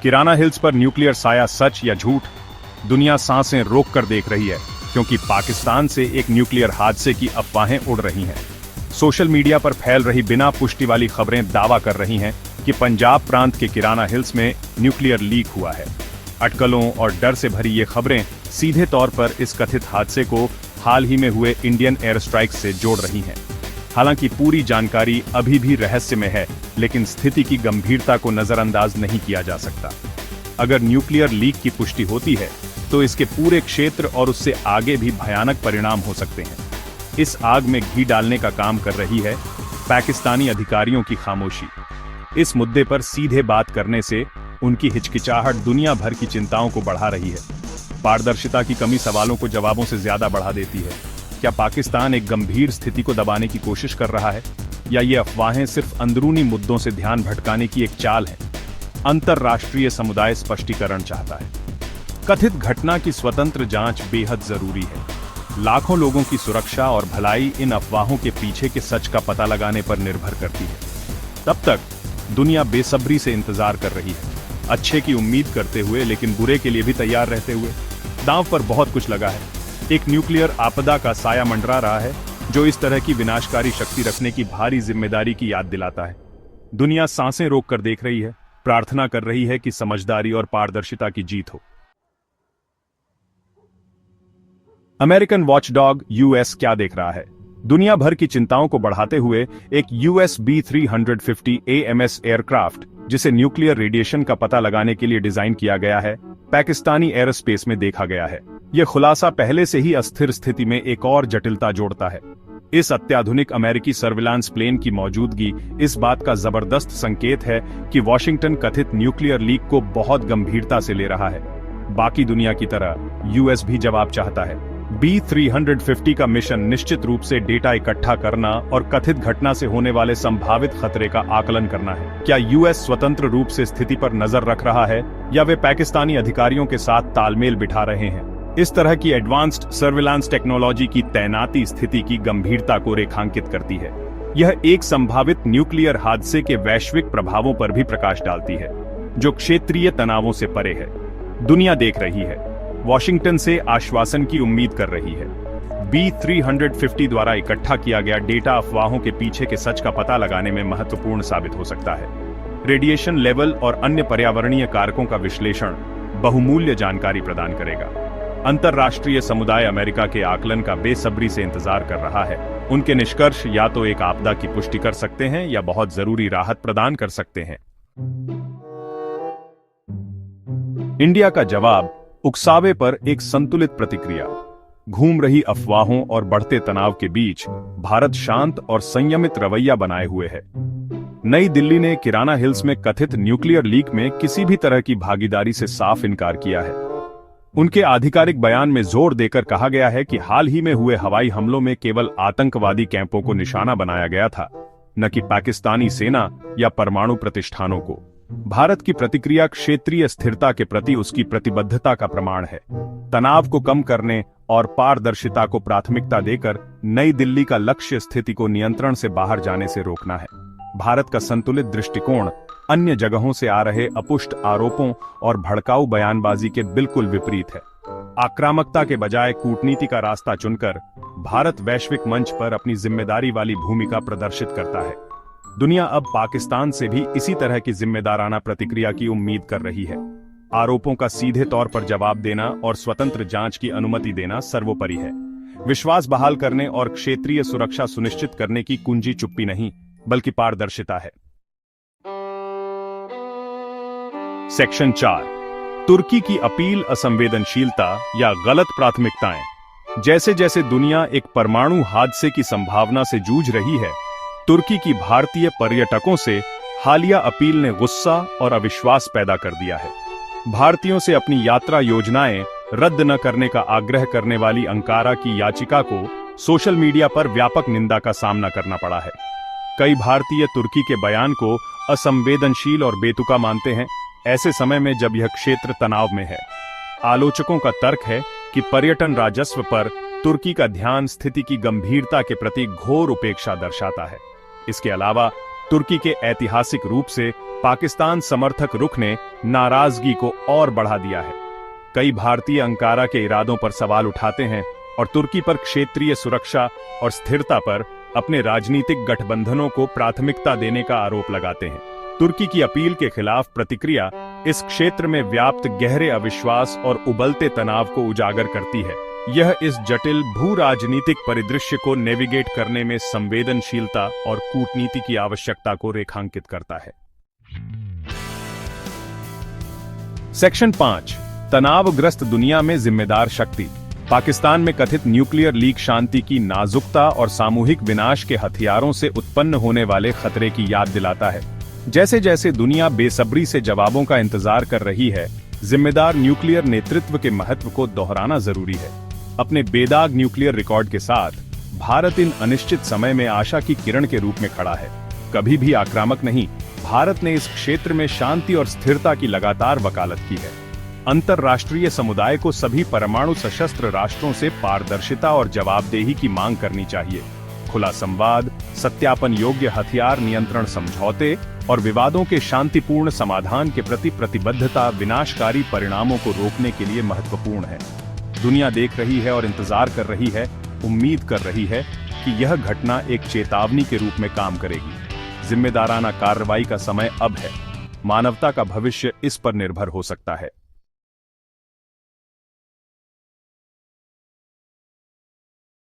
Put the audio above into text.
किराना hills पर nuclear साया सच या झूठ? दुनिया सांसें रोक कर देख रही है, क्योंकि पाकिस्तान से एक न्यूक्लियर हादसे की अफवाहें उड़ रही हैं। सोशल मीडिया पर फैल रही बिना पुष्टि वाली खबरें दावा कर रही हैं कि पंजाब प्रांत के किराना हिल्स में न्यूक्लियर लीक हुआ है। अटकलों और डर से भरी ये खबरें सीधे तौर पर इस कथित हादसे को हाल ही में हुए इंडियन एयर स्ट्राइक से जोड़ रही हैं। हालांकि पूरी जानकारी अभी भी रहस्य में है, लेकिन स्थिति की गंभीरता को नजरअंदाज नहीं किया जा सकता। अगर न्यूक्लियर लीक की पुष्टि होती है तो इसके पूरे क्षेत्र और उससे आगे भी भयानक परिणाम हो सकते हैं। इस आग में घी डालने का काम कर रही है पाकिस्तानी अधिकारियों की खामोशी। इस मुद्दे पर सीधे बात करने से उनकी हिचकिचाहट दुनिया भर की चिंताओं को बढ़ा रही है। पारदर्शिता की कमी सवालों को जवाबों से ज्यादा बढ़ा देती है। क्या पाकिस्तान एक गंभीर स्थिति को दबाने की कोशिश कर रहा है, या ये अफवाहें सिर्फ अंदरूनी मुद्दों से ध्यान भटकाने की एक चाल है? अंतरराष्ट्रीय समुदाय स्पष्टीकरण चाहता है। कथित घटना की स्वतंत्र जांच बेहद जरूरी है। लाखों लोगों की सुरक्षा और भलाई इन अफवाहों के पीछे के सच का पता लगाने पर निर्भर करती है। तब तक दुनिया बेसब्री से इंतजार कर रही है, अच्छे की उम्मीद करते हुए लेकिन बुरे के लिए भी तैयार रहते हुए। दांव पर बहुत कुछ लगा है। एक न्यूक्लियर आपदा का साया मंडरा रहा है, जो इस तरह की विनाशकारी शक्ति रखने की भारी जिम्मेदारी की याद दिलाता है। दुनिया सांसें रोक कर देख रही है, प्रार्थना कर रही है कि समझदारी और पारदर्शिता की जीत हो। अमेरिकन वॉचडॉग यूएस क्या देख रहा है? दुनिया भर की चिंताओं को बढ़ाते हुए एक यूएस B-350 AMS एयरक्राफ्ट, जिसे न्यूक्लियर रेडिएशन का पता लगाने के लिए डिजाइन किया गया है, पाकिस्तानी एयरस्पेस में देखा गया है। यह खुलासा पहले से ही अस्थिर स्थिति में एक और जटिलता जोड़ता है। इस अत्याधुनिक अमेरिकी सर्विलांस प्लेन की मौजूदगी इस बात का जबरदस्त संकेत है कि वॉशिंगटन कथित न्यूक्लियर लीक को बहुत गंभीरता से ले रहा है। बाकी दुनिया की तरह यूएस भी जवाब चाहता है। B-350 का मिशन निश्चित रूप से डेटा इकट्ठा करना और कथित घटना से होने वाले संभावित खतरे का आकलन करना है। क्या यूएस स्वतंत्र रूप से स्थिति पर नजर रख रहा है, या वे पाकिस्तानी अधिकारियों के साथ तालमेल बिठा रहे हैं? इस तरह की एडवांस्ड सर्विलांस टेक्नोलॉजी की तैनाती स्थिति की गंभीरता को रेखांकित करती है। यह एक संभावित न्यूक्लियर हादसे के वैश्विक प्रभावों पर भी प्रकाश डालती है, जो क्षेत्रीय तनावों से परे है। दुनिया देख रही है, वॉशिंगटन से आश्वासन की उम्मीद कर रही है। B-350 द्वारा इकट्ठा किया गया डेटा अफवाहों के पीछे के सच का पता लगाने में महत्वपूर्ण साबित हो सकता है। रेडिएशन लेवल और अन्य पर्यावरणीय कारकों का विश्लेषण बहुमूल्य जानकारी प्रदान करेगा। अंतरराष्ट्रीय समुदाय अमेरिका के आकलन का बेसब्री से इंतजार कर रहा है। उनके निष्कर्ष या तो एक आपदा की पुष्टि कर सकते हैं या बहुत जरूरी राहत प्रदान कर सकते हैं। इंडिया का जवाब उकसावे पर एक संतुलित प्रतिक्रिया। घूम रही अफवाहों और बढ़ते तनाव के बीच भारत शांत और संयमित रवैया बनाए हुए है। नई दिल्ली ने किराना हिल्स में कथित न्यूक्लियर लीक में किसी भी तरह की भागीदारी से साफ इनकार किया है। उनके आधिकारिक बयान में जोर देकर कहा गया है कि हाल ही में हुए हवाई हमलों में केवल आतंकवादी कैंपों को निशाना बनाया गया था, न कि पाकिस्तानी सेना या परमाणु प्रतिष्ठानों को। भारत की प्रतिक्रिया क्षेत्रीय स्थिरता के प्रति उसकी प्रतिबद्धता का प्रमाण है। तनाव को कम करने और पारदर्शिता को प्राथमिकता देकर नई दिल्ली का लक्ष्य स्थिति को नियंत्रण से बाहर जाने से रोकना है। भारत का संतुलित दृष्टिकोण अन्य जगहों से आ रहे अपुष्ट आरोपों और भड़काऊ बयानबाजी के बिल्कुल विपरीत है। आक्रामकता के बजाय कूटनीति का रास्ता चुनकर भारत वैश्विक मंच पर अपनी जिम्मेदारी वाली भूमिका प्रदर्शित करता है। दुनिया अब पाकिस्तान से भी इसी तरह की जिम्मेदाराना प्रतिक्रिया की उम्मीद कर रही है। आरोपों का सीधे तौर पर जवाब देना और स्वतंत्र जांच की अनुमति देना सर्वोपरि है। विश्वास बहाल करने और क्षेत्रीय सुरक्षा सुनिश्चित करने की कुंजी चुप्पी नहीं, बल्कि पारदर्शिता है। सेक्शन 4, तुर्की की अपील, असंवेदनशीलता या गलत प्राथमिकताएं। जैसे जैसे दुनिया एक परमाणु हादसे की संभावना से जूझ रही है, तुर्की की भारतीय पर्यटकों से हालिया अपील ने गुस्सा और अविश्वास पैदा कर दिया है। भारतीयों से अपनी यात्रा योजनाएं रद्द न करने का आग्रह करने वाली अंकारा की याचिका को सोशल मीडिया पर व्यापक निंदा का सामना करना पड़ा है। कई भारतीय तुर्की के बयान को असंवेदनशील और बेतुका मानते हैं, ऐसे समय में जब यह क्षेत्र तनाव में है। आलोचकों का तर्क है कि पर्यटन राजस्व पर तुर्की का ध्यान स्थिति की गंभीरता के प्रति घोर उपेक्षा दर्शाता है। इसके अलावा तुर्की के ऐतिहासिक रूप से पाकिस्तान समर्थक रुख ने नाराजगी को और बढ़ा दिया है। कई भारतीय अंकारा के इरादों पर सवाल उठाते हैं और तुर्की पर क्षेत्रीय सुरक्षा और स्थिरता पर अपने राजनीतिक गठबंधनों को प्राथमिकता देने का आरोप लगाते हैं। तुर्की की अपील के खिलाफ प्रतिक्रिया इस क्षेत्र में व्याप्त गहरे अविश्वास और उबलते तनाव को उजागर करती है। यह इस जटिल भू राजनीतिक परिदृश्य को नेविगेट करने में संवेदनशीलता और कूटनीति की आवश्यकता को रेखांकित करता है। सेक्शन 5, तनावग्रस्त दुनिया में जिम्मेदार शक्ति। पाकिस्तान में कथित न्यूक्लियर लीक शांति की नाजुकता और सामूहिक विनाश के हथियारों से उत्पन्न होने वाले खतरे की याद दिलाता है। जैसे जैसे दुनिया बेसब्री से जवाबों का इंतजार कर रही है, जिम्मेदार न्यूक्लियर नेतृत्व के महत्व को दोहराना जरूरी है। अपने बेदाग न्यूक्लियर रिकॉर्ड के साथ भारत इन अनिश्चित समय में आशा की किरण के रूप में खड़ा है। कभी भी आक्रामक नहीं, भारत ने इस क्षेत्र में शांति और स्थिरता की लगातार वकालत की है। अंतरराष्ट्रीय समुदाय को सभी परमाणु सशस्त्र राष्ट्रों से पारदर्शिता और जवाबदेही की मांग करनी चाहिए। खुला संवाद, सत्यापन योग्य हथियार नियंत्रण समझौते और विवादों के शांतिपूर्ण समाधान के प्रति प्रतिबद्धता विनाशकारी परिणामों को रोकने के लिए महत्वपूर्ण है। दुनिया देख रही है और इंतजार कर रही है, उम्मीद कर रही है कि यह घटना एक चेतावनी के रूप में काम करेगी। जिम्मेदाराना कार्रवाई का समय अब है। मानवता का भविष्य इस पर निर्भर हो सकता है।